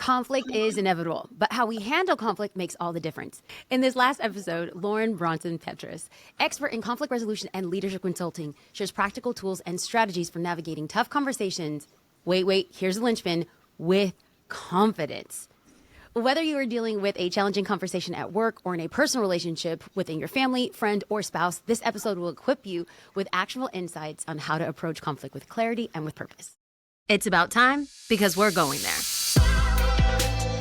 Conflict is inevitable, but how we handle conflict makes all the difference. In this last episode, Lauren Bronson Petrous, expert in conflict resolution and leadership consulting, shares practical tools and strategies for navigating tough conversations. Wait, here's the linchpin, with confidence. Whether you are dealing with a challenging conversation at work or in a personal relationship within your family, friend, or spouse, this episode will equip you with actionable insights on how to approach conflict with clarity and with purpose. It's about time because we're going there.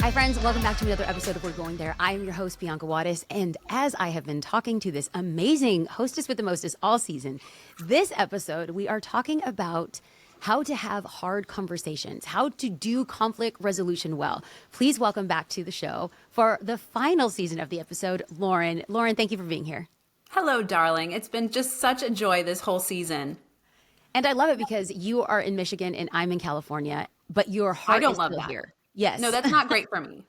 Hi, friends. Welcome back to another episode of We're Going There. I am your host, Bianca Juarez, and as I have been talking to this amazing hostess with the mostest all season, this episode, we are talking about how to have hard conversations, how to do conflict resolution well. Please welcome back to the show for the final season of the episode, Lauren. Lauren, thank you for being here. Hello, darling. It's been just such a joy this whole season. And I love it because you are in Michigan and I'm in California, but your heart is still here. Yes. No, that's not great for me.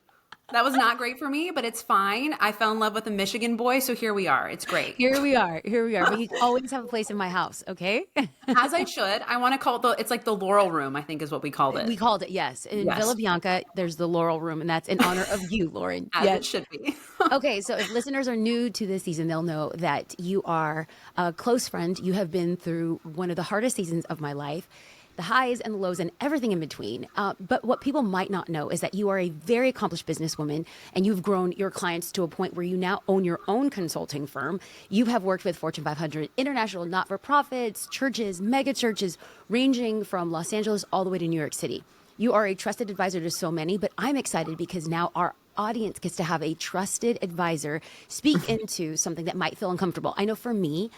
That was not great for me, but it's fine. I fell in love with a Michigan boy, so here we are. It's great. Here we are. But you always have a place in my house, okay? As I should. I want to call it it's like the Laurel Room, I think is what we called it. We called it, yes. In Villa Bianca, there's the Laurel Room, and that's in honor of you, Lauren. As it should be. Okay, so if listeners are new to this season, they'll know that you are a close friend. You have been through one of the hardest seasons of my life, the highs and the lows and everything in between. But what people might not know is that you are a very accomplished businesswoman and you've grown your clients to a point where you now own your own consulting firm. You have worked with Fortune 500 international not-for-profits, churches, mega churches, ranging from Los Angeles all the way to New York City. You are a trusted advisor to so many, but I'm excited because now our audience gets to have a trusted advisor speak into something that might feel uncomfortable. I know for me,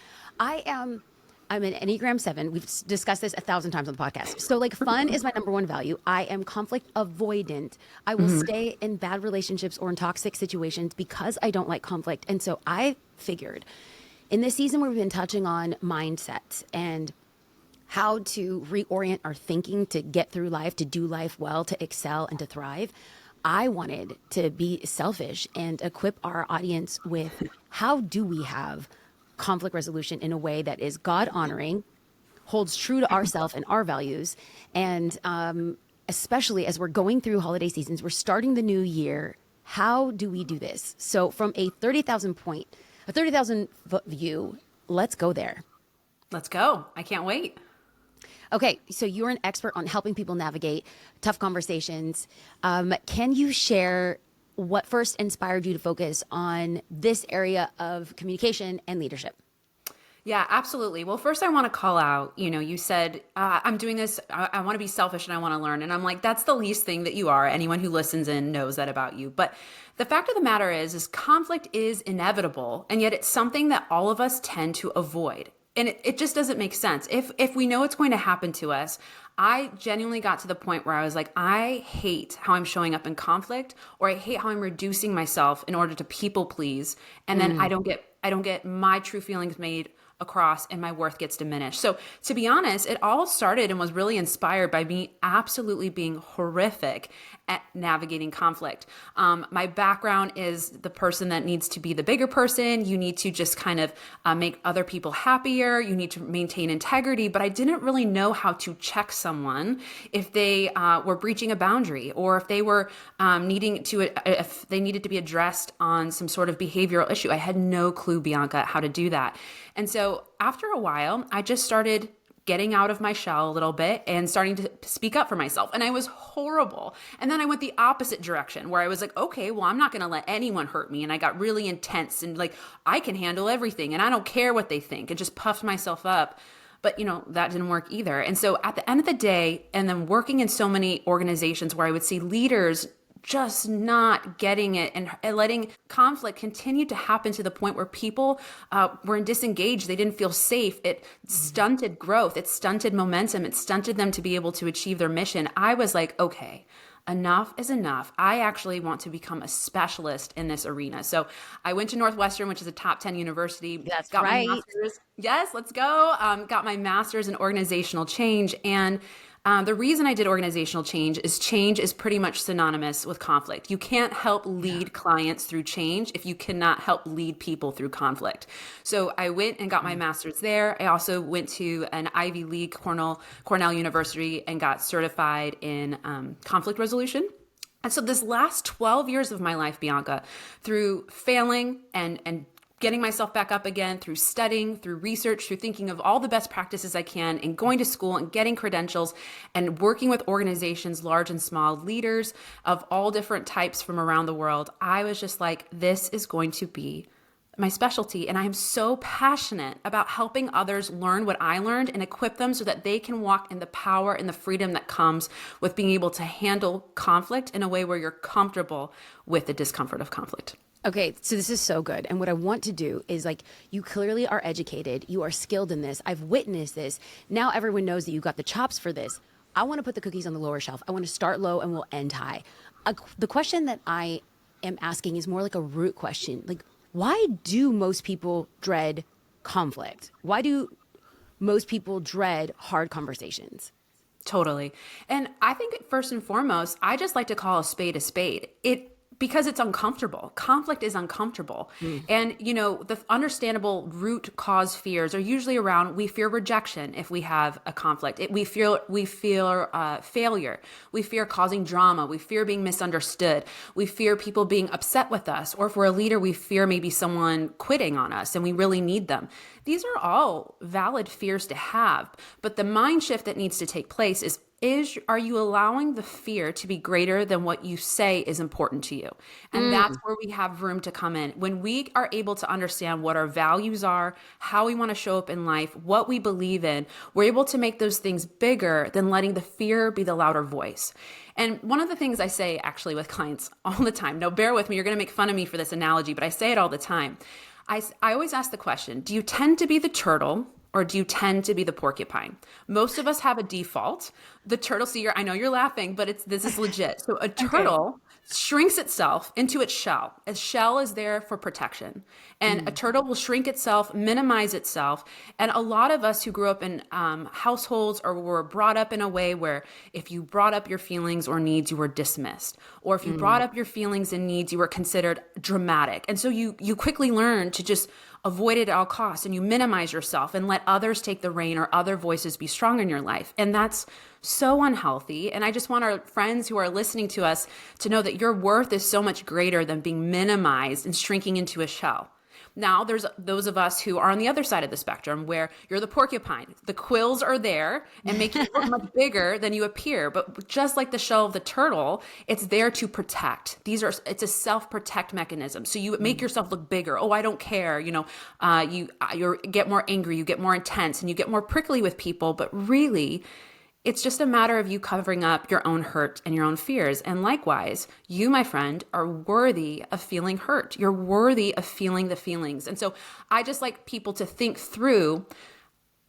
I'm an Enneagram 7. We've discussed this 1,000 times on the podcast. So fun is my number one value. I am conflict avoidant. I will stay in bad relationships or in toxic situations because I don't like conflict. And so I figured in this season where we've been touching on mindset and how to reorient our thinking to get through life, to do life well, to excel and to thrive, I wanted to be selfish and equip our audience with how do we have conflict resolution in a way that is God honoring, holds true to ourselves and our values. And especially as we're going through holiday seasons, we're starting the new year. How do we do this? So from a 30,000 foot view, let's go there. Let's go. I can't wait. Okay, so you're an expert on helping people navigate tough conversations. Can you share what first inspired you to focus on this area of communication and leadership? Yeah, absolutely. Well, first I want to call out, you said, I'm doing this, I want to be selfish and I want to learn. And I'm like, that's the least thing that you are. Anyone who listens in knows that about you. But the fact of the matter is conflict is inevitable. And yet it's something that all of us tend to avoid. And it just doesn't make sense. If we know it's going to happen to us, I genuinely got to the point where I was like, I hate how I'm showing up in conflict, or I hate how I'm reducing myself in order to people please. And then I don't get my true feelings made across and my worth gets diminished. So to be honest, it all started and was really inspired by me absolutely being horrific at navigating conflict. My background is the person that needs to be the bigger person. You need to just kind of make other people happier. You need to maintain integrity. But I didn't really know how to check someone if they were breaching a boundary, or if they were if they needed to be addressed on some sort of behavioral issue. I had no clue, Bianca, how to do that. And so after a while, I just started getting out of my shell a little bit and starting to speak up for myself. And I was horrible. And then I went the opposite direction where I was like, okay, well, I'm not going to let anyone hurt me. And I got really intense and I can handle everything and I don't care what they think, and just puffed myself up. But, that didn't work either. And so at the end of the day, and then working in so many organizations where I would see leaders just not getting it and letting conflict continue to happen to the point where people were disengaged. They didn't feel safe. It stunted growth. It stunted momentum. It stunted them to be able to achieve their mission. I was like, okay, enough is enough. I actually want to become a specialist in this arena. So I went to Northwestern, which is a top 10 university. That's right. My master's. Yes, let's go. Got my master's in organizational change. And the reason I did organizational change is pretty much synonymous with conflict. You can't help lead clients through change if you cannot help lead people through conflict. So I went and got my master's there. I also went to an Ivy League Cornell University and got certified in conflict resolution. And so this last 12 years of my life, Bianca, through failing and getting myself back up again, through studying, through research, through thinking of all the best practices I can, and going to school and getting credentials and working with organizations, large and small, leaders of all different types from around the world, I was just like, this is going to be my specialty. And I am so passionate about helping others learn what I learned and equip them so that they can walk in the power and the freedom that comes with being able to handle conflict in a way where you're comfortable with the discomfort of conflict. Okay, so this is so good. And what I want to do is like, you clearly are educated, you are skilled in this. I've witnessed this. Now everyone knows that you got the chops for this. I want to put the cookies on the lower shelf. I want to start low and we'll end high. The question that I am asking is more like a root question. Like, why do most people dread conflict? Why do most people dread hard conversations? Totally. And I think first and foremost, I just like to call a spade a spade. Because it's uncomfortable. Conflict is uncomfortable. And, the understandable root cause fears are usually around, we fear rejection if we have a conflict. We fear failure. We fear causing drama. We fear being misunderstood. We fear people being upset with us. Or if we're a leader, we fear maybe someone quitting on us and we really need them. These are all valid fears to have. But the mind shift that needs to take place is are you allowing the fear to be greater than what you say is important to you? And that's where we have room to come in. When we are able to understand what our values are, how we want to show up in life, what we believe in, we're able to make those things bigger than letting the fear be the louder voice. And one of the things I say actually with clients all the time, now bear with me, you're going to make fun of me for this analogy, but I say it all the time. I always ask the question, do you tend to be the turtle or do you tend to be the porcupine? Most of us have a default. The turtle, I know you're laughing, but this is legit. So a turtle shrinks itself into its shell. A shell is there for protection. And a turtle will shrink itself, minimize itself. And a lot of us who grew up in households or were brought up in a way where if you brought up your feelings or needs, you were dismissed. Or if you brought up your feelings and needs, you were considered dramatic. And so you quickly learn to just avoid it at all costs and you minimize yourself and let others take the reign or other voices be strong in your life. And that's so unhealthy. And I just want our friends who are listening to us to know that your worth is so much greater than being minimized and shrinking into a shell. Now, there's those of us who are on the other side of the spectrum where you're the porcupine. The quills are there and make you look much bigger than you appear. But just like the shell of the turtle, it's there to protect. It's a self-protect mechanism. So you make yourself look bigger. Oh, I don't care. You get more angry, you get more intense, and you get more prickly with people. But really, it's just a matter of you covering up your own hurt and your own fears. And likewise, you, my friend, are worthy of feeling hurt. You're worthy of feeling the feelings. And so I just like people to think through,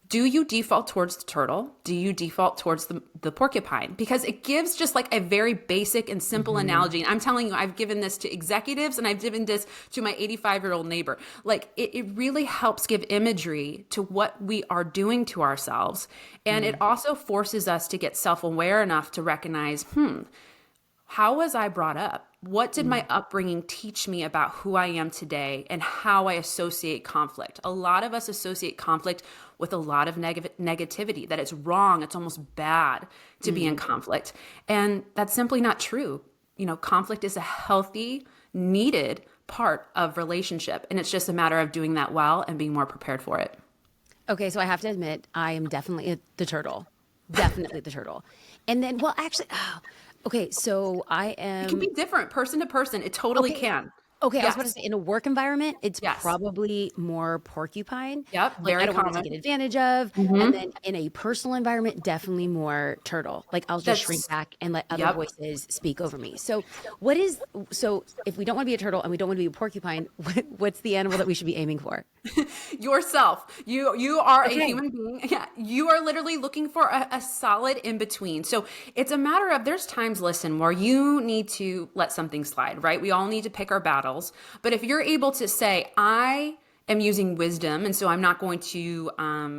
do you default towards the turtle? Do you default towards the porcupine? Because it gives just like a very basic and simple analogy. And I'm telling you, I've given this to executives and I've given this to my 85-year-old neighbor. Like it really helps give imagery to what we are doing to ourselves. And it also forces us to get self-aware enough to recognize, how was I brought up? What did my upbringing teach me about who I am today and how I associate conflict? A lot of us associate conflict with a lot of negativity, that it's wrong, it's almost bad to be in conflict. And that's simply not true. Conflict is a healthy, needed part of relationship. And it's just a matter of doing that well and being more prepared for it. Okay, so I have to admit, I am definitely the turtle. Definitely the turtle. And then, okay, so I am... It can be different person to person. It totally can. Okay, Yes. I was about to say, in a work environment, it's Yes. probably more porcupine. Yep, Like, very I don't want to common. take advantage of. And then in a personal environment, definitely more turtle. Like, I'll just shrink back and let other voices speak over me. So if we don't want to be a turtle and we don't want to be a porcupine, what's the animal that we should be aiming for? Yourself. You are a human being. Yeah. You are literally looking for a solid in between. So it's a matter of, there's times, listen, where you need to let something slide, right? We all need to pick our battles. But if you're able to say, I am using wisdom, and so I'm not going to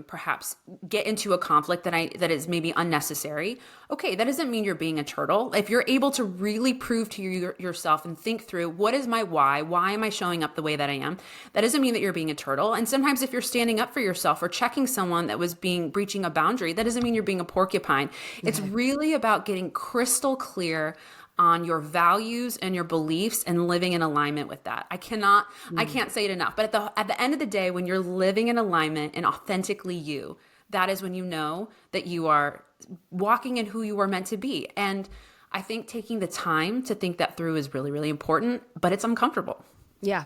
perhaps get into a conflict that is maybe unnecessary. Okay, that doesn't mean you're being a turtle. If you're able to really prove to yourself and think through, what is my why? Why am I showing up the way that I am? That doesn't mean that you're being a turtle. And sometimes if you're standing up for yourself or checking someone that was breaching a boundary, that doesn't mean you're being a porcupine. It's really about getting crystal clear on your values and your beliefs and living in alignment with that. I can't say it enough. But at the end of the day, when you're living in alignment and authentically you, that is when you know that you are walking in who you were meant to be. And I think taking the time to think that through is really, really important, but it's uncomfortable. Yeah.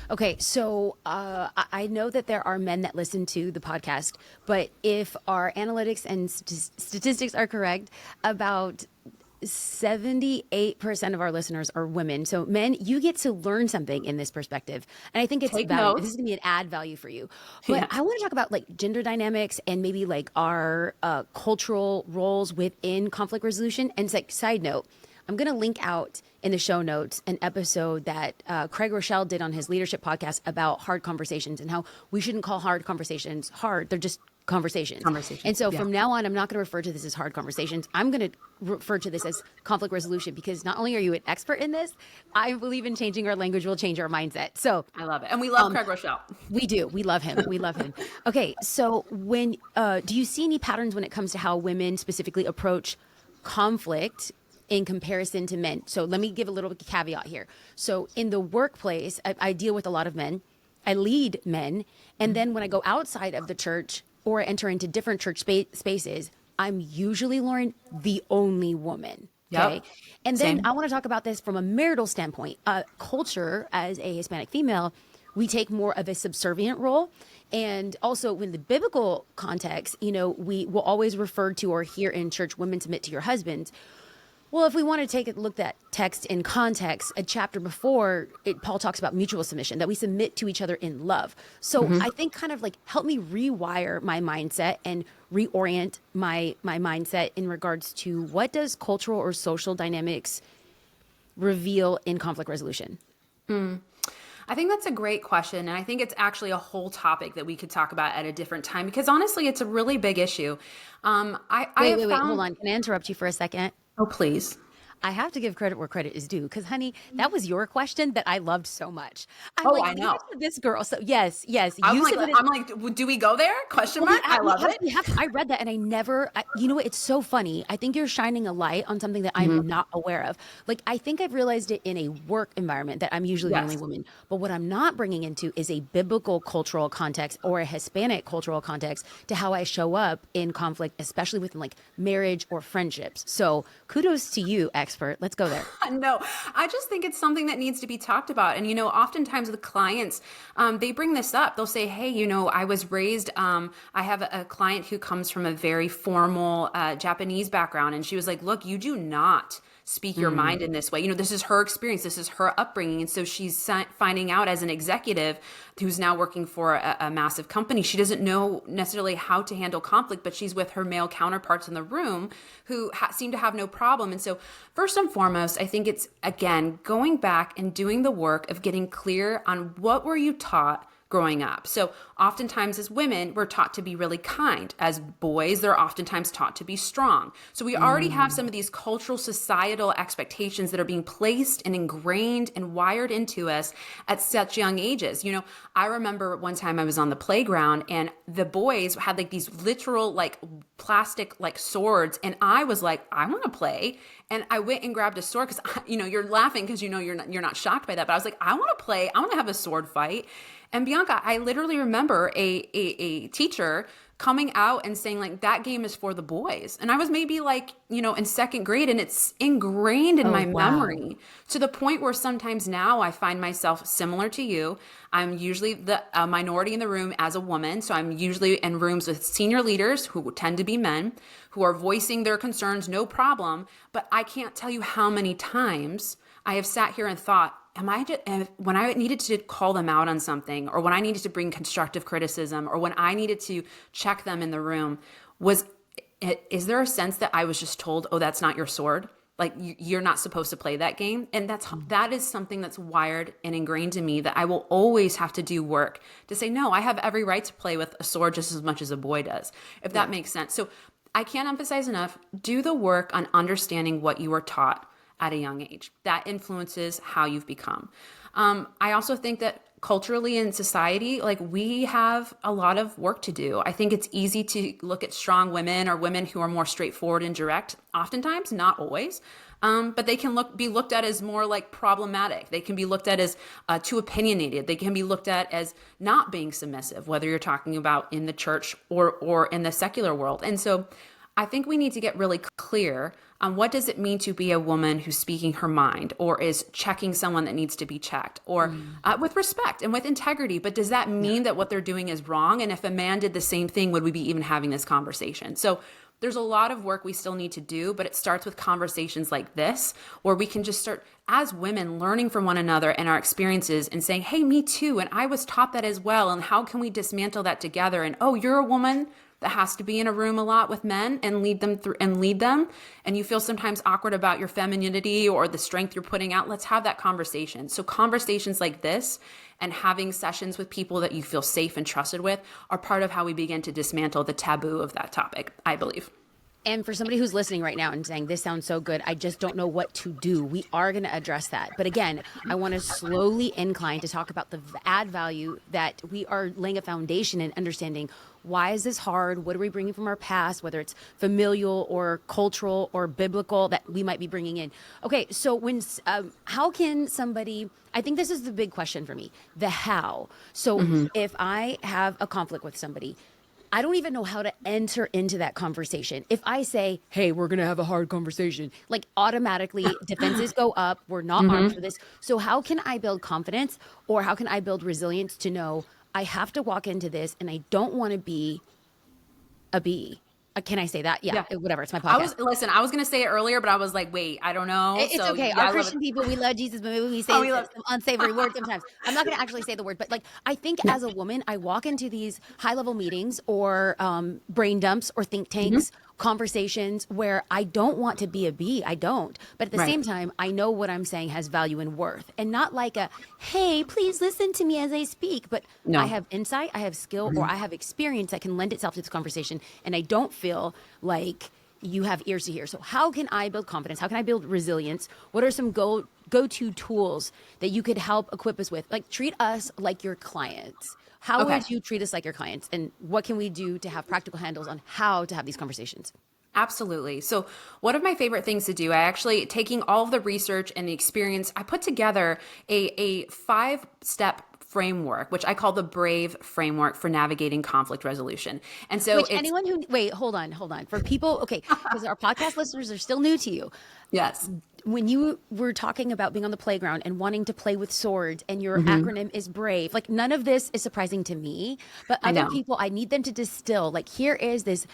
Okay. So I know that there are men that listen to the podcast, but if our analytics and statistics are correct, about 78% of our listeners are women. So men, you get to learn something in this perspective. And I think it's Take value. notes. This is going to be an add value for you. But Yeah. I want to talk about like gender dynamics and maybe like our cultural roles within conflict resolution. And it's like, side note, I'm going to link out in the show notes an episode that Craig Rochelle did on his leadership podcast about hard conversations and how we shouldn't call hard conversations hard. They're just conversations. And so from now on, I'm not going to refer to this as hard conversations. I'm going to refer to this as conflict resolution, because not only are you an expert in this, I believe in changing our language will change our mindset. So I love it. And we love Craig Rochelle. we do. We love him. We love him. Okay. So when, do you see any patterns when it comes to how women specifically approach conflict in comparison to men? So let me give a little caveat here. So in the workplace, I deal with a lot of men. I lead men. And then when I go outside of the church or enter into different church spaces, I'm usually, Lauren, the only woman. Okay. Yep. And then Same. I want to talk about this from a marital standpoint. Culture, as a Hispanic female, we take more of a subservient role. And also in the biblical context, you know, we will always refer to or hear in church, women submit to your husbands. Well, if we want to take a look at text in context, a chapter before, Paul talks about mutual submission, that we submit to each other in love. So I think kind of like help me rewire my mindset and reorient my mindset in regards to what does cultural or social dynamics reveal in conflict resolution? I think that's a great question. And I think it's actually a whole topic that we could talk about at a different time, because honestly, it's a really big issue. Wait, hold on. Can I interrupt you for a second? Oh, please. I have to give credit where credit is due, because, honey, that was your question that I loved so much. I'm Oh, like, I know. "Look at this girl." So yes, I'm you like, submitted. do we go there? Question Well, mark. I love it. we have to. I read that and you know what? It's so funny. I think you're shining a light on something that I'm not aware of. Like, I think I've realized it in a work environment that I'm usually the only Yes. woman. But what I'm not bringing into is a biblical cultural context or a Hispanic cultural context to how I show up in conflict, especially within like marriage or friendships. So kudos to you, expert. Let's go there. No, I just think it's something that needs to be talked about. And, you know, oftentimes with clients, they bring this up. They'll say, hey, you know, I was raised, I have a client who comes from a very formal Japanese background. And she was like, look, you do not speak your mind in this way. You know, this is her experience. This is her upbringing. And so she's finding out as an executive who's now working for a massive company. She doesn't know necessarily how to handle conflict, but she's with her male counterparts in the room who seem to have no problem. And so first and foremost, I think it's, again, going back and doing the work of getting clear on what were you taught growing up. So oftentimes as women, we're taught to be really kind. As boys, they're oftentimes taught to be strong. So we already have some of these cultural, societal expectations that are being placed and ingrained and wired into us at such young ages. You know, I remember one time I was on the playground and the boys had like these literal like plastic like swords. And I was like, I want to play. And I went and grabbed a sword because, you know, you're laughing because, you know, you're not shocked by that. But I was like, I want to play. I want to have a sword fight. And Bianca, I literally remember a teacher coming out and saying like, that game is for the boys. And I was maybe like, you know, in second grade, and it's ingrained in my memory to the point where sometimes now I find myself similar to you. I'm usually the minority in the room as a woman. So I'm usually in rooms with senior leaders who tend to be men who are voicing their concerns, no problem. But I can't tell you how many times I have sat here and thought, when I needed to call them out on something, or when I needed to bring constructive criticism, or when I needed to check them in the room, is there a sense that I was just told, oh, that's not your sword? Like you're not supposed to play that game. And that is something that's wired and ingrained in me that I will always have to do work to say, no, I have every right to play with a sword just as much as a boy does, if that makes sense. So I can't emphasize enough, do the work on understanding what you were taught at a young age. That influences how you've become. I also think that culturally in society, like we have a lot of work to do. I think it's easy to look at strong women or women who are more straightforward and direct, oftentimes, not always. but they can be looked at as more like problematic. They can be looked at as too opinionated. They can be looked at as not being submissive, whether you're talking about in the church or in the secular world. And so I think we need to get really clear on what does it mean to be a woman who's speaking her mind or is checking someone that needs to be checked, or with respect and with integrity. But does that mean that what they're doing is wrong? And if a man did the same thing, would we be even having this conversation? So there's a lot of work we still need to do, but it starts with conversations like this, where we can just start as women learning from one another and our experiences and saying, hey, me too. And I was taught that as well. And how can we dismantle that together? And, oh, you're a woman that has to be in a room a lot with men and lead them through and lead them. And you feel sometimes awkward about your femininity or the strength you're putting out. Let's have that conversation. So conversations like this and having sessions with people that you feel safe and trusted with are part of how we begin to dismantle the taboo of that topic, I believe. And for somebody who's listening right now and saying, this sounds so good, I just don't know what to do, we are going to address that. But again, I want to slowly incline to talk about the add value that we are laying a foundation in understanding. Why is this hard? What are we bringing from our past, whether it's familial or cultural or biblical that we might be bringing in? Okay, so how can somebody, I think this is the big question for me, the how. So if I have a conflict with somebody, I don't even know how to enter into that conversation. If I say, hey, we're going to have a hard conversation, like automatically defenses go up. We're not armed for this. So how can I build confidence, or how can I build resilience to know I have to walk into this and I don't want to be a bee? Can I say that? Yeah. Whatever. It's my podcast. I was going to say it earlier, but I was like, wait, I don't know. It's so, okay. Yeah, Our Christian people, we love Jesus, but maybe we say some unsavory words sometimes. I'm not going to actually say the word, but like, I think as a woman, I walk into these high level meetings or brain dumps or think tanks, conversations where I don't want to be a bee. I don't. But at the same time, I know what I'm saying has value and worth, and not like hey, please listen to me as I speak. But I have insight, I have skill, or I have experience that can lend itself to this conversation. And I don't feel like you have ears to hear. So how can I build confidence? How can I build resilience? What are some go-to tools that you could help equip us with? Like, treat us like your clients. How would you treat us like your clients? And what can we do to have practical handles on how to have these conversations? Absolutely. So one of my favorite things to do, I actually, taking all of the research and the experience, I put together a 5-step framework, which I call the BRAVE framework for navigating conflict resolution. And so hold on. For people, okay, because our podcast listeners are still new to you. Yes. When you were talking about being on the playground and wanting to play with swords and your acronym is BRAVE, like none of this is surprising to me, but other people, I need them to distill, like, here is this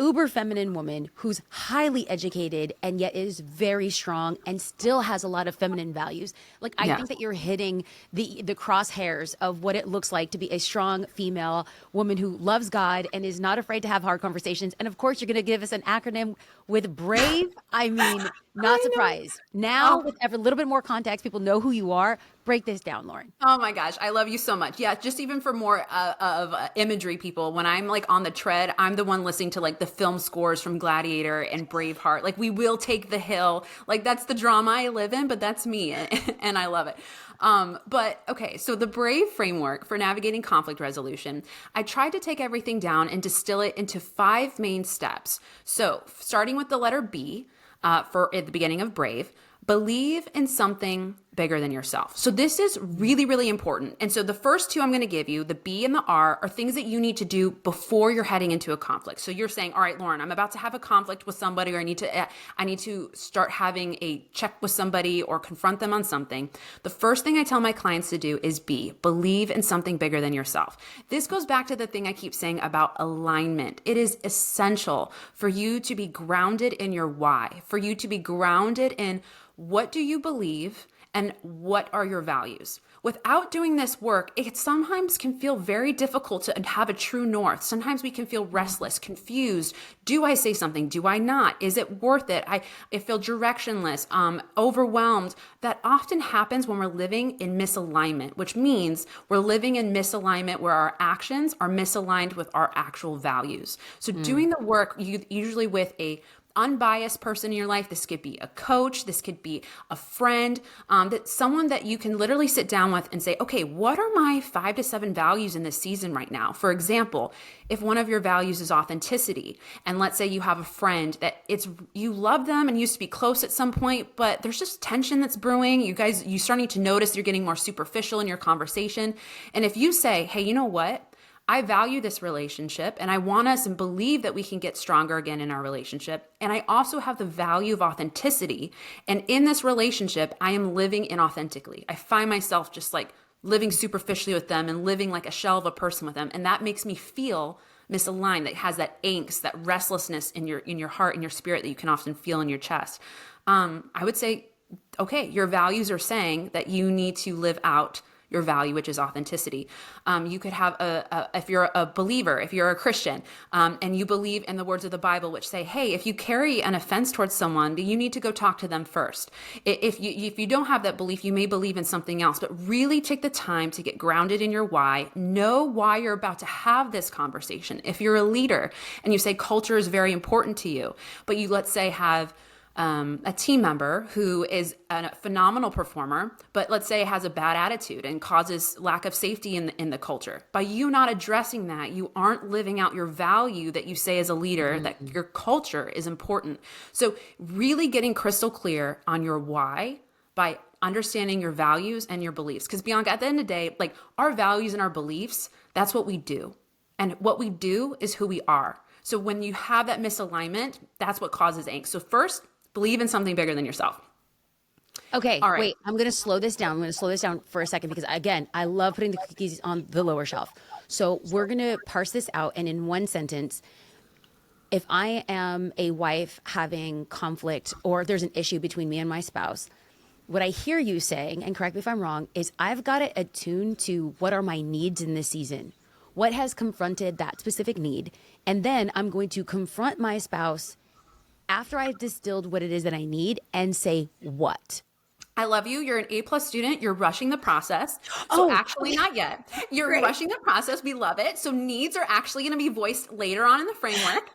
uber feminine woman who's highly educated and yet is very strong and still has a lot of feminine values. Like, I think that you're hitting the crosshairs of what it looks like to be a strong female woman who loves God and is not afraid to have hard conversations. And of course, you're going to give us an acronym with BRAVE. I mean, not surprised. Now, with a little bit more context, people know who you are. Break this down, Lauren. Oh my gosh, I love you so much. Yeah, just even for more of imagery, people, when I'm like on the tread, I'm the one listening to like the film scores from Gladiator and Braveheart. Like, we will take the hill. Like, that's the drama I live in, but that's me, and I love it. But okay, so the BRAVE framework for navigating conflict resolution, I tried to take everything down and distill it into 5 main steps. So starting with the letter B, for at the beginning of BRAVE, believe in something bigger than yourself. So this is really, really important. And so the first 2 I'm going to give you, the B and the R, are things that you need to do before you're heading into a conflict. So you're saying, all right, Lauren, I'm about to have a conflict with somebody, or I need to start having a check with somebody or confront them on something. The first thing I tell my clients to do is B, believe in something bigger than yourself. This goes back to the thing I keep saying about alignment. It is essential for you to be grounded in your why, for you to be grounded in what do you believe and what are your values. Without doing this work, it sometimes can feel very difficult to have a true north. Sometimes we can feel restless, confused. Do I say something? Do I not? Is it worth it? I feel directionless, overwhelmed. That often happens when we're living in misalignment, which means we're living in misalignment where our actions are misaligned with our actual values. So doing the work, usually with a unbiased person in your life. This could be a coach. This could be a friend, that someone that you can literally sit down with and say, okay, what are my 5 to 7 values in this season right now? For example, if one of your values is authenticity, and let's say you have a friend that you love them and used to be close at some point, but there's just tension that's brewing. You starting to notice you're getting more superficial in your conversation. And if you say, hey, you know what? I value this relationship and I want us and believe that we can get stronger again in our relationship. And I also have the value of authenticity. And in this relationship, I am living inauthentically. I find myself just like living superficially with them and living like a shell of a person with them. And that makes me feel misaligned. That has that angst, that restlessness in your heart and your spirit that you can often feel in your chest. I would say, okay, your values are saying that you need to live out your value, which is authenticity. You could have if you're a believer, if you're a Christian, and you believe in the words of the Bible, which say, hey, if you carry an offense towards someone, you need to go talk to them first. If you don't have that belief, you may believe in something else, but really take the time to get grounded in your why. Know why you're about to have this conversation. If you're a leader and you say culture is very important to you, but you, let's say, have a team member who is a phenomenal performer, but let's say has a bad attitude and causes lack of safety in the culture. By you not addressing that, you aren't living out your value that you say as a leader, that your culture is important. So really getting crystal clear on your why by understanding your values and your beliefs. Because Bianca, at the end of the day, like our values and our beliefs, that's what we do. And what we do is who we are. So when you have that misalignment, that's what causes angst. So first, believe in something bigger than yourself. Okay, All right. wait, I'm going to slow this down. I'm going to slow this down for a second because, again, I love putting the cookies on the lower shelf. So we're going to parse this out. And in one sentence, if I am a wife having conflict or there's an issue between me and my spouse, what I hear you saying, and correct me if I'm wrong, is I've got to attune to what are my needs in this season. What has confronted that specific need? And then I'm going to confront my spouse after I've distilled what it is that I need and say what? I love you. You're an A+ student. You're rushing the process. So actually not yet. You're rushing the process. We love it. So needs are actually going to be voiced later on in the framework.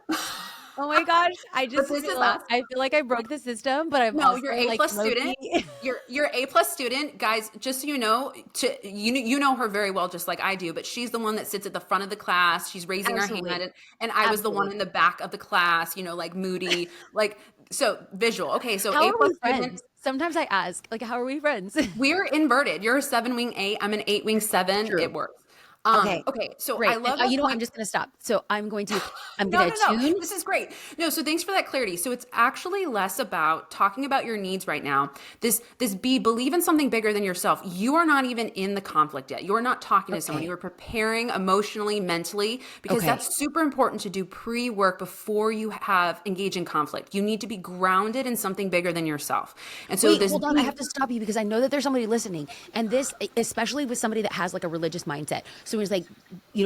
Oh my gosh. I feel like I broke the system, but I'm also you're A+ student. You're A+ student. Guys, just so you know, you know her very well, just like I do, but she's the one that sits at the front of the class. She's raising her hand and I was the one in the back of the class, like moody, like, so visual. Okay. So how A+ are we student. friends? Sometimes I ask, like, how are we friends? We're inverted. You're a 7-wing 8. I'm an 8-wing 7. True. It works. Okay. So Great. I love You know what? point. I'm just going to stop. So I'm going to No. tune. This is great. No, so thanks for that clarity. So it's actually less about talking about your needs right now. Believe in something bigger than yourself. You are not even in the conflict yet. You are not talking to someone. You are preparing emotionally, mentally, because that's super important to do pre-work before you engage in conflict. You need to be grounded in something bigger than yourself. And so Hold on. I have to stop you because I know that there's somebody listening, and this, especially with somebody that has like a religious mindset. So it's like,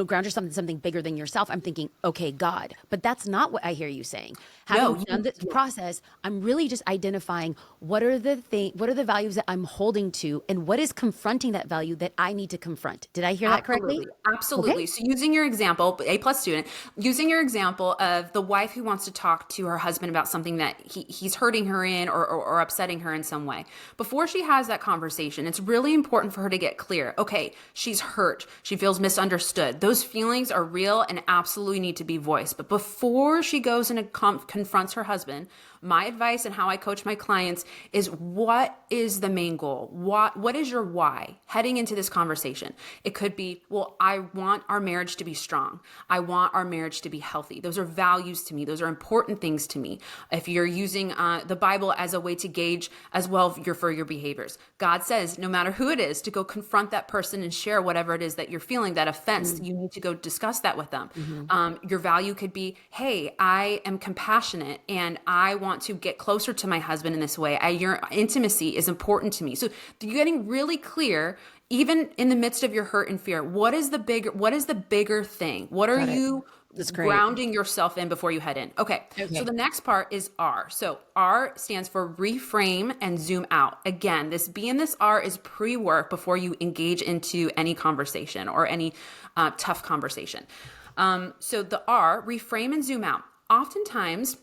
ground yourself in something bigger than yourself. I'm thinking, okay, God, but that's not what I hear you saying. Having done this process, I'm really just identifying what are the values that I'm holding to, and what is confronting that value that I need to confront. Did I hear that correctly? Absolutely. Okay. So using your example, A+ student, using your example of the wife who wants to talk to her husband about something that he's hurting her in or upsetting her in some way. Before she has that conversation, it's really important for her to get clear. Okay, she's hurt. She feels misunderstood. Those feelings are real and absolutely need to be voiced. But before she goes and confronts her husband, my advice and how I coach my clients is, what is the main goal? What is your why heading into this conversation? It could be, well, I want our marriage to be strong. I want our marriage to be healthy. Those are values to me. Those are important things to me. If you're using the Bible as a way to gauge as well for your behaviors, God says, no matter who it is, to go confront that person and share whatever it is that you're feeling, that offense, you need to go discuss that with them. Your value could be, hey, I am compassionate and I want to get closer to my husband in this way. Your intimacy is important to me. So you're getting really clear, even in the midst of your hurt and fear. What is the bigger thing? What are you grounding yourself in before you head in? Okay. So the next part is R. So R stands for reframe and zoom out. Again, this B and this R is pre-work before you engage into any conversation or any tough conversation. So the R, reframe and zoom out. Oftentimes,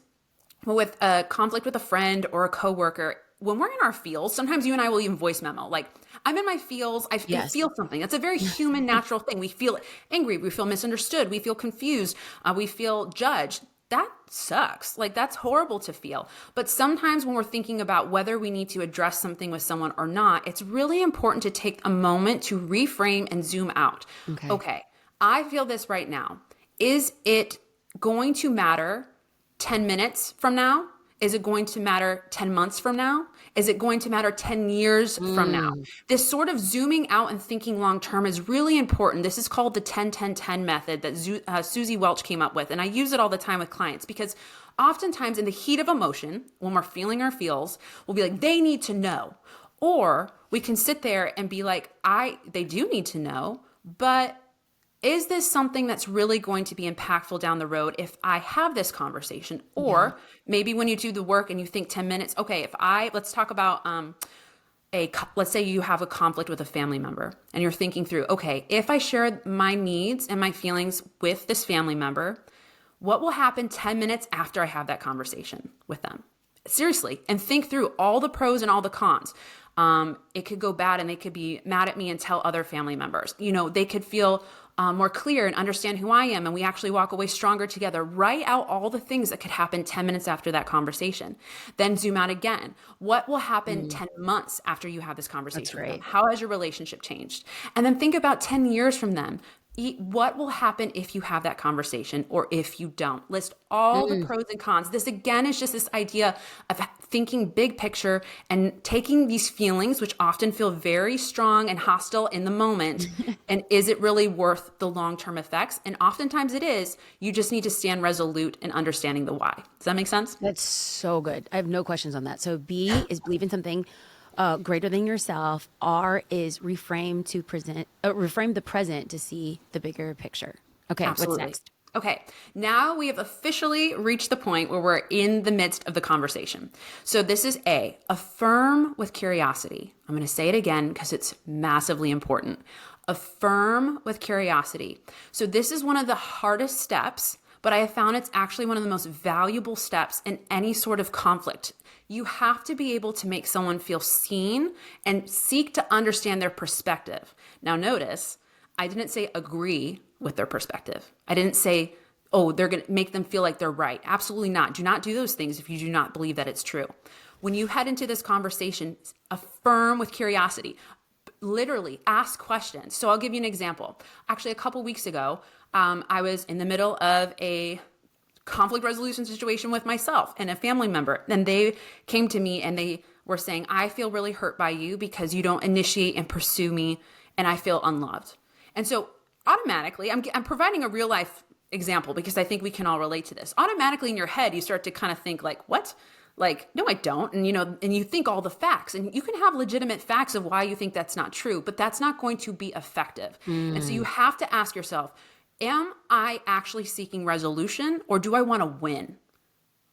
with a conflict with a friend or a coworker, when we're in our feels, sometimes you and I will even voice memo. Like, I'm in my feels. I Yes. feel something. That's a very human, natural thing. We feel angry. We feel misunderstood. We feel confused. We feel judged. That sucks. Like, that's horrible to feel. But sometimes when we're thinking about whether we need to address something with someone or not, it's really important to take a moment to reframe and zoom out. Okay. Okay, I feel this right now. Is it going to matter 10 minutes from now? Is it going to matter 10 months from now? Is it going to matter 10 years from now? This sort of zooming out and thinking long term is really important. This is called the 10-10-10 method that Susie Welch came up with. And I use it all the time with clients because oftentimes in the heat of emotion, when we're feeling our feels, we'll be like, they need to know. Or we can sit there and be like, they do need to know, but is this something that's really going to be impactful down the road if I have this conversation? Or maybe when you do the work and you think 10 minutes, okay, let's talk about let's say you have a conflict with a family member and you're thinking through, okay, if I share my needs and my feelings with this family member, what will happen 10 minutes after I have that conversation with them? Seriously, and think through all the pros and all the cons. It could go bad and they could be mad at me and tell other family members. They could feel more clear and understand who I am, and we actually walk away stronger together. Write out all the things that could happen 10 minutes after that conversation. Then zoom out again. What will happen 10 months after you have this conversation with them? How has your relationship changed? And then think about 10 years from then. What will happen if you have that conversation or if you don't? List all the pros and cons. This again is just this idea of thinking big picture and taking these feelings, which often feel very strong and hostile in the moment, and is it really worth the long-term effects? And oftentimes it is. You just need to stand resolute in understanding the why. Does that make sense? That's so good. I have no questions on that. So B is believe in something greater than yourself. R is reframe the present to see the bigger picture. Okay, Absolutely. what's next? Okay, now we have officially reached the point where we're in the midst of the conversation. So this is A, affirm with curiosity. I'm going to say it again because it's massively important. Affirm with curiosity. So this is one of the hardest steps, but I have found it's actually one of the most valuable steps in any sort of conflict. You have to be able to make someone feel seen and seek to understand their perspective. Now notice, I didn't say agree with their perspective. I didn't say, oh, they're going to make them feel like they're right. Absolutely not. Do not do those things if you do not believe that it's true. When you head into this conversation, affirm with curiosity. Literally ask questions. So I'll give you an example. Actually, a couple weeks ago, I was in the middle of a conflict resolution situation with myself and a family member. And they came to me and they were saying, I feel really hurt by you because you don't initiate and pursue me and I feel unloved. And so automatically, I'm providing a real life example because I think we can all relate to this. Automatically in your head, you start to kind of think like, what? Like, no, I don't. And, and you think all the facts and you can have legitimate facts of why you think that's not true, but that's not going to be effective. And so you have to ask yourself, am I actually seeking resolution or do I want to win?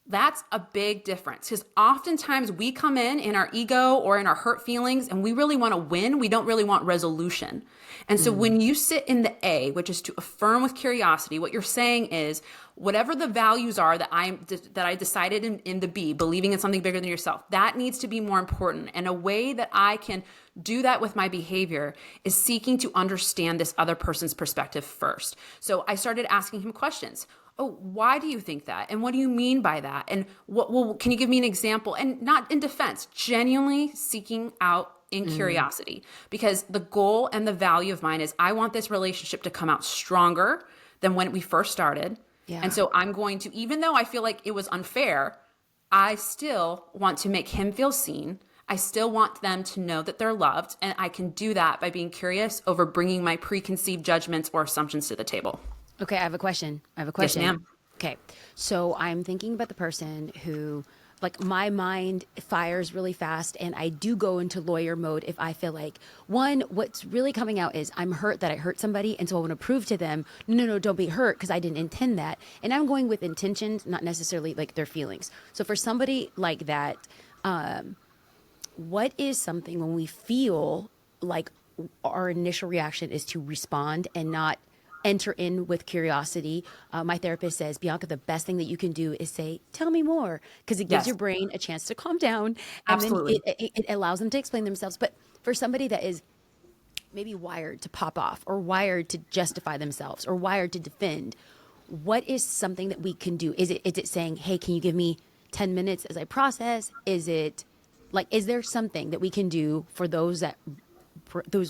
That's a big difference because oftentimes we come in our ego or in our hurt feelings and we really want to win. We don't really want resolution. And so when you sit in the A, which is to affirm with curiosity, what you're saying is whatever the values are that I decided in the B, believing in something bigger than yourself, that needs to be more important. And a way that I can do that with my behavior is seeking to understand this other person's perspective first. So I started asking him questions. Oh, why do you think that? And what do you mean by that? And can you give me an example? And not in defense, genuinely seeking out in curiosity, because the goal and the value of mine is I want this relationship to come out stronger than when we first started. Yeah. And so I'm going to, even though I feel like it was unfair, I still want to make him feel seen. I still want them to know that they're loved. And I can do that by being curious over bringing my preconceived judgments or assumptions to the table. Okay, I have a question. Yes, ma'am. Okay, so I'm thinking about the person who, like, my mind fires really fast and I do go into lawyer mode if I feel like, one, what's really coming out is I'm hurt that I hurt somebody. And so I want to prove to them, no, don't be hurt because I didn't intend that. And I'm going with intentions, not necessarily like their feelings. So for somebody like that, what is something when we feel like our initial reaction is to respond and not enter in with curiosity. My therapist says, Bianca, the best thing that you can do is say, tell me more, because it gives Yes, your brain a chance to calm down, and then absolutely. it allows them to explain themselves. But for somebody that is maybe wired to pop off, or wired to justify themselves, or wired to defend, what is something that we can do? Is it saying, hey, can you give me 10 minutes as I process? Is it like, is there something that we can do for those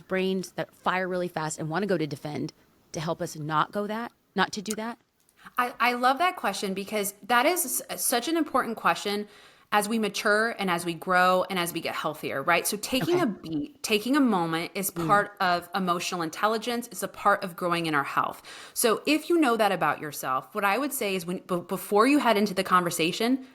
brains that fire really fast and want to go to defend, to help us not to do that? I love that question because that is such an important question as we mature and as we grow and as we get healthier, right? So taking Okay. a beat, taking a moment is Mm. part of emotional intelligence. It's a part of growing in our health. So if you know that about yourself, what I would say is before you head into the conversation,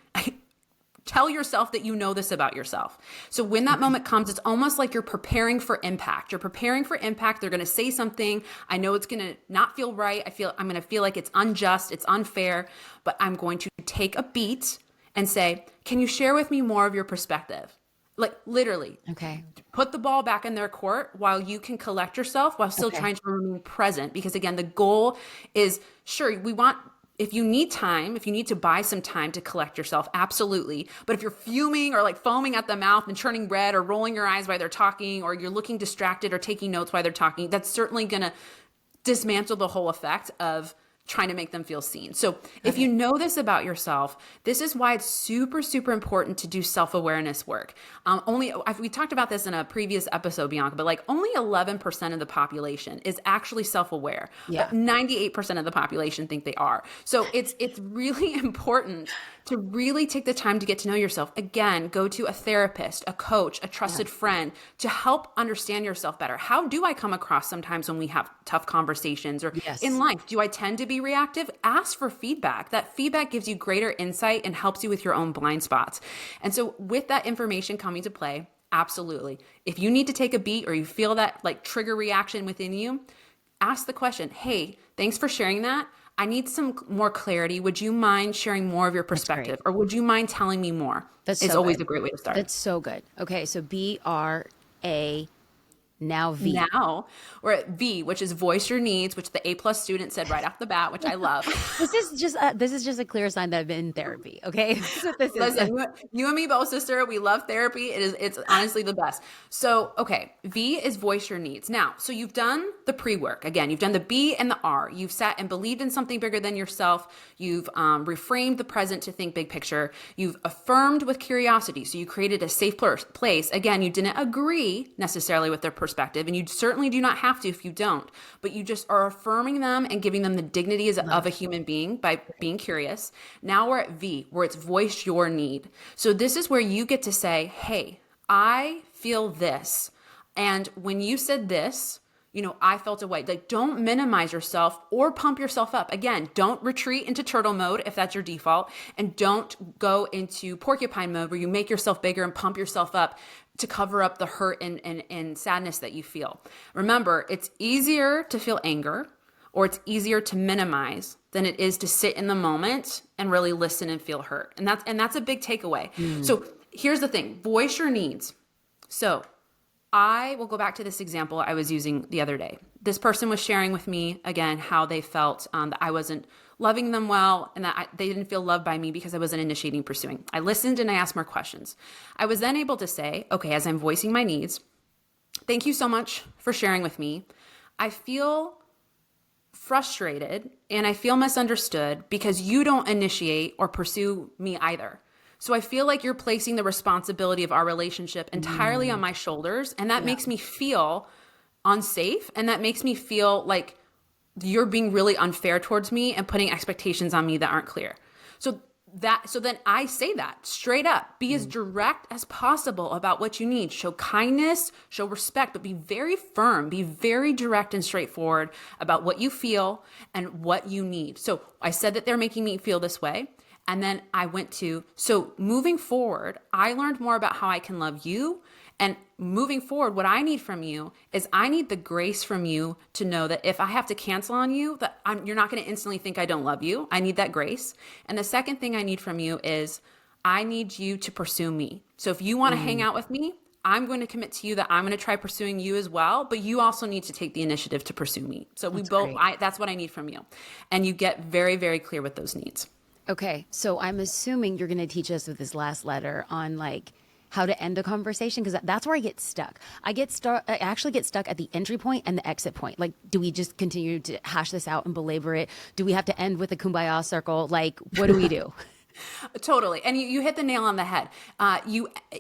tell yourself that you know this about yourself. So when that Okay. moment comes, it's almost like you're preparing for impact. You're preparing for impact. They're going to say something. I know it's going to not feel right. I'm going to feel like it's unjust, it's unfair, but I'm going to take a beat and say, "Can you share with me more of your perspective?" Like literally Okay. put the ball back in their court while you can collect yourself while still Okay. trying to remain present. Because again, the goal is, sure, we want, if you need time, if you need to buy some time to collect yourself, absolutely. But if you're fuming or like foaming at the mouth and turning red or rolling your eyes while they're talking, or you're looking distracted or taking notes while they're talking, that's certainly going to dismantle the whole effect of trying to make them feel seen. So if Got you it. know this about yourself, this is why it's super, super important to do self-awareness work. We talked about this in a previous episode, Bianca, but like only 11% of the population is actually self-aware, but Yeah. 98% of the population think they are. So it's really important to really take the time to get to know yourself. Again, go to a therapist, a coach, a Yeah. trusted friend to help understand yourself better. How do I come across sometimes when we have tough conversations or in Yes. life? Do I tend to be reactive? Ask for feedback. That feedback gives you greater insight and helps you with your own blind spots. And so with that information coming to play, absolutely. If you need to take a beat or you feel that like trigger reaction within you, ask the question, hey, thanks for sharing that. I need some more clarity. Would you mind sharing more of your That's great. perspective? Or would you mind telling me more? That's Is so always good. a great way to start. That's so good. Okay. So BRA, now V. Now we're at V, which is voice your needs, which the A+ student said right off the bat, which I love. This is just a clear sign that I've been in therapy. Okay. That's what this is. Listen, you and me both, sister. We love therapy. It's honestly the best. So, okay, V is voice your needs. Now, so you've done the pre-work. Again, you've done the B and the R. You've sat and believed in something bigger than yourself. You've reframed the present to think big picture. You've affirmed with curiosity. So you created a safe place. Again, you didn't agree necessarily with their perspective, and you certainly do not have to if you don't, but you just are affirming them and giving them the dignity of a Love. human being by being curious. Now we're at V, where it's voice your need. So this is where you get to say, hey, I feel this. And when you said this, I felt a way. Like, don't minimize yourself or pump yourself up. Again, don't retreat into turtle mode if that's your default. And don't go into porcupine mode where you make yourself bigger and pump yourself up to cover up the hurt and sadness that you feel. Remember, it's easier to feel anger or it's easier to minimize than it is to sit in the moment and really listen and feel hurt. And that's a big takeaway. Mm. So here's the thing, voice your needs. So I will go back to this example I was using the other day. This person was sharing with me, again, how they felt that I wasn't loving them well and that they didn't feel loved by me because I wasn't initiating pursuing. I listened and I asked more questions. I was then able to say, okay, as I'm voicing my needs, thank you so much for sharing with me. I feel frustrated and I feel misunderstood because you don't initiate or pursue me either. So I feel like you're placing the responsibility of our relationship entirely on Mm. my shoulders. And that Yeah. makes me feel unsafe. And that makes me feel like you're being really unfair towards me and putting expectations on me that aren't clear. So then I say that straight up, be as Mm. direct as possible about what you need. Show kindness, show respect, but be very firm, be very direct and straightforward about what you feel and what you need. So I said that they're making me feel this way. And then I went to, so moving forward, I learned more about how I can love you. And moving forward, what I need from you is I need the grace from you to know that if I have to cancel on you, that you're not going to instantly think I don't love you. I need that grace. And the second thing I need from you is I need you to pursue me. So if you want to hang Mm. out with me, I'm going to commit to you that I'm going to try pursuing you as well, but you also need to take the initiative to pursue me. So we both, that's what I need from you. And you get very, very clear with those needs. Okay. So I'm assuming you're going to teach us with this last letter on like how to end a conversation, because that's where I get stuck. I actually get stuck at the entry point and the exit point. Like, do we just continue to hash this out and belabor it? Do we have to end with a kumbaya circle? Like, what do we do? Totally. And you hit the nail on the head.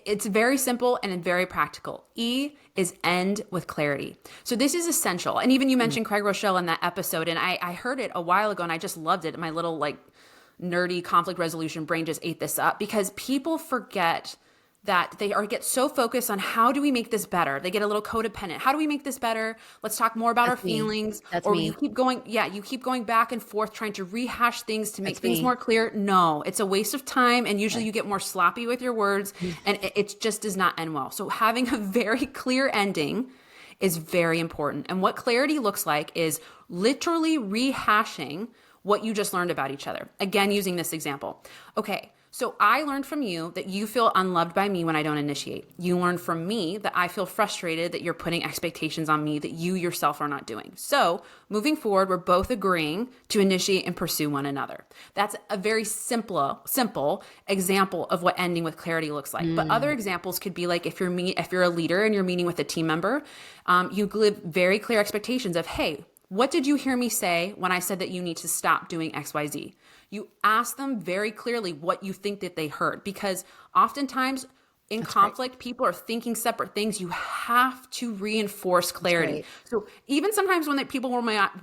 It's very simple and very practical. E is end with clarity. So this is essential. And even you mentioned Craig Rochelle in that episode, and I heard it a while ago and I just loved it. My little like nerdy conflict resolution brain just ate this up, because people forget that they get so focused on how do we make this better. They get a little codependent. How do we make this better? Let's talk more about our feelings. You keep going back and forth trying to rehash things to make things more clear. No, it's a waste of time. And usually you get more sloppy with your words and it just does not end well. So having a very clear ending is very important. And what clarity looks like is literally rehashing what you just learned about each other. Again, using this example. Okay. So I learned from you that you feel unloved by me when I don't initiate. You learned from me that I feel frustrated that you're putting expectations on me that you yourself are not doing. So moving forward, we're both agreeing to initiate and pursue one another. That's a very simple example of what ending with clarity looks like. But other examples could be like if you're a leader and you're meeting with a team member, you give very clear expectations of, hey, what did you hear me say when I said that you need to stop doing XYZ? You ask them very clearly what you think that they heard, because oftentimes in conflict, people are thinking separate things. You have to reinforce clarity. So even sometimes when people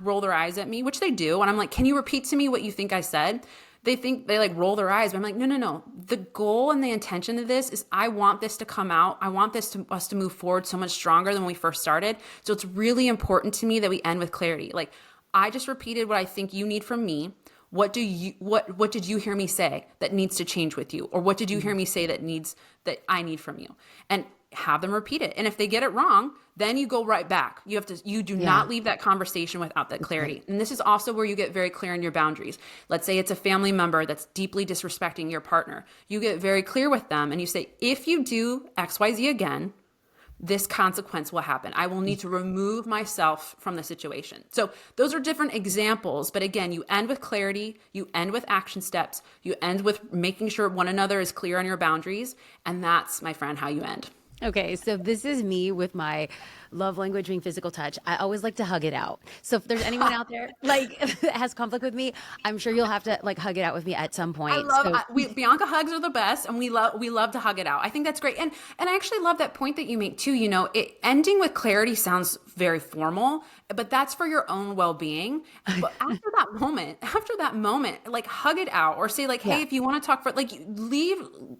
roll their eyes at me, which they do, and I'm like, can you repeat to me what you think I said? They like roll their eyes, but I'm like, no. The goal and the intention of this is I want this to come out. I want us to move forward so much stronger than when we first started. So it's really important to me that we end with clarity. Like, I just repeated what I think you need from me. What did you hear me say that needs to change with you? Or what did you hear me say that I need from you? And have them repeat it. And if they get it wrong, then you go right back. You do not leave that conversation without that clarity. And this is also where you get very clear in your boundaries. Let's say it's a family member that's deeply disrespecting your partner. You get very clear with them and you say, if you do XYZ again, this consequence will happen. I will need to remove myself from the situation. So those are different examples. But again, you end with clarity, you end with action steps, you end with making sure one another is clear on your boundaries. And that's, my friend, how you end. Okay, so this is me with my love language being physical touch. I always like to hug it out. So if there's anyone out there like that has conflict with me, I'm sure you'll have to like hug it out with me at some point. Bianca hugs are the best, and we love to hug it out. I think that's great, and I actually love that point that you make too. You know, ending with clarity sounds very formal, but that's for your own well-being. But after that moment, like hug it out, or say like, hey, if you want to talk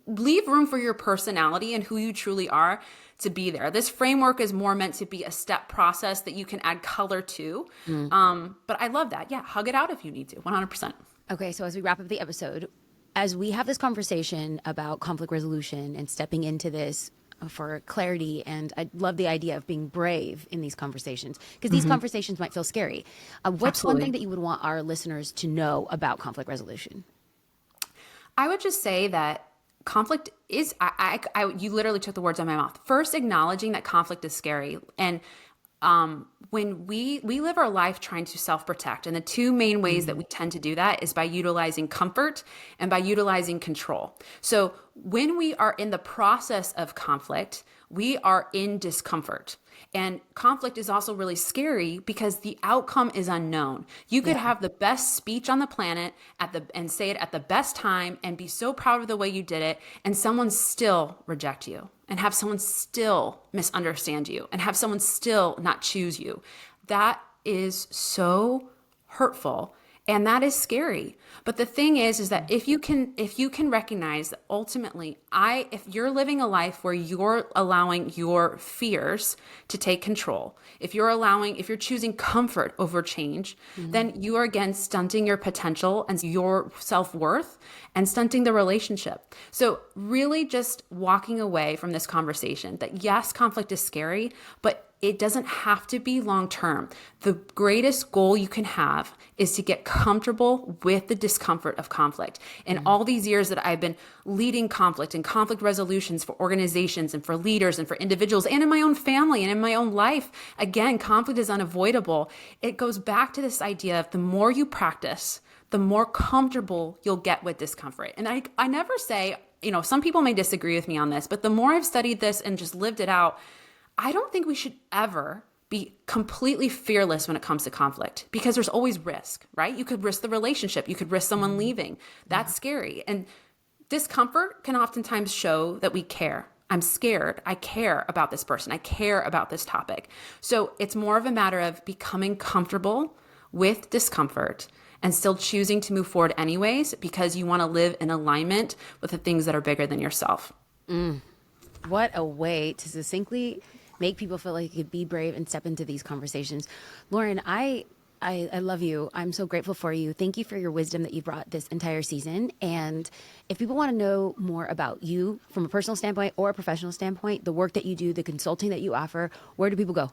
leave room for your personality and who you truly are to be there. This framework is more meant to be a step process that you can add color to. But I love that. Yeah, hug it out if you need to, 100%. Okay, so as we wrap up the episode, as we have this conversation about conflict resolution and stepping into this for clarity, and I love the idea of being brave in these conversations, because these conversations might feel scary. What's one thing that you would want our listeners to know about conflict resolution? I would just say that conflict is, you literally took the words out of my mouth. First, acknowledging that conflict is scary. And when we live our life trying to self-protect, and the two main ways that we tend to do that is by utilizing comfort and by utilizing control. So when we are in the process of conflict, we are in discomfort. And conflict is also really scary because the outcome is unknown. You could have the best speech on the planet and say it at the best time and be so proud of the way you did it, and someone still reject you, and have someone still misunderstand you, and have someone still not choose you. That is so hurtful. And that is scary. But the thing is that if you can recognize that ultimately, if you're living a life where you're allowing your fears to take control, if you're choosing comfort over change, then you are again stunting your potential and your self-worth and stunting the relationship. So really just walking away from this conversation that yes, conflict is scary, but it doesn't have to be long term. The greatest goal you can have is to get comfortable with the discomfort of conflict. In all these years that I've been leading conflict and conflict resolutions for organizations and for leaders and for individuals and in my own family and in my own life, again, conflict is unavoidable. It goes back to this idea of the more you practice, the more comfortable you'll get with discomfort. And I never say, some people may disagree with me on this, but the more I've studied this and just lived it out, I don't think we should ever be completely fearless when it comes to conflict, because there's always risk, right? You could risk the relationship. You could risk someone leaving. That's scary. And discomfort can oftentimes show that we care. I'm scared. I care about this person. I care about this topic. So it's more of a matter of becoming comfortable with discomfort and still choosing to move forward anyways, because you want to live in alignment with the things that are bigger than yourself. What a way to succinctly make people feel like you could be brave and step into these conversations. Lauren, I love you. I'm so grateful for you. Thank you for your wisdom that you brought this entire season. And if people want to know more about you from a personal standpoint or a professional standpoint, the work that you do, the consulting that you offer, where do people go?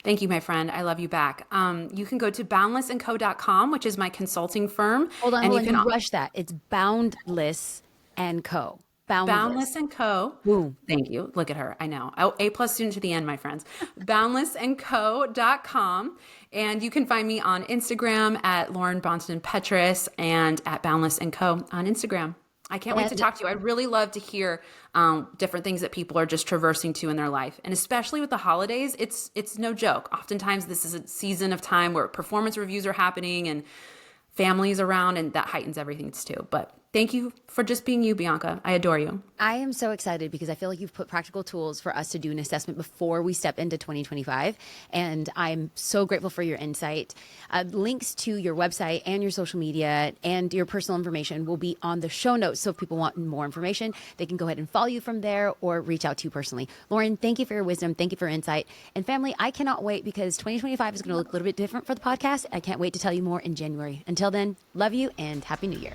Thank you, my friend. I love you back. You can go to boundlessandco.com, which is my consulting firm. Hold on, You can rush that. It's Boundless and Co. Boundless and Co. Boom. Thank you. Look at her. I know. A+ student to the end, my friends. Boundlessandco.com. And you can find me on Instagram at Lauren Bonston Petrous and at Boundless and Co. on Instagram. I can't wait to talk to you. I'd really love to hear different things that people are just traversing to in their life. And especially with the holidays, it's no joke. Oftentimes this is a season of time where performance reviews are happening and families around, and that heightens everything too. But thank you for just being you, Bianca. I adore you. I am so excited because I feel like you've put practical tools for us to do an assessment before we step into 2025. And I'm so grateful for your insight. Links to your website and your social media and your personal information will be on the show notes. So if people want more information, they can go ahead and follow you from there or reach out to you personally. Lauren, thank you for your wisdom. Thank you for your insight. And family, I cannot wait because 2025 is going to look a little bit different for the podcast. I can't wait to tell you more in January. Until then, love you and Happy New Year.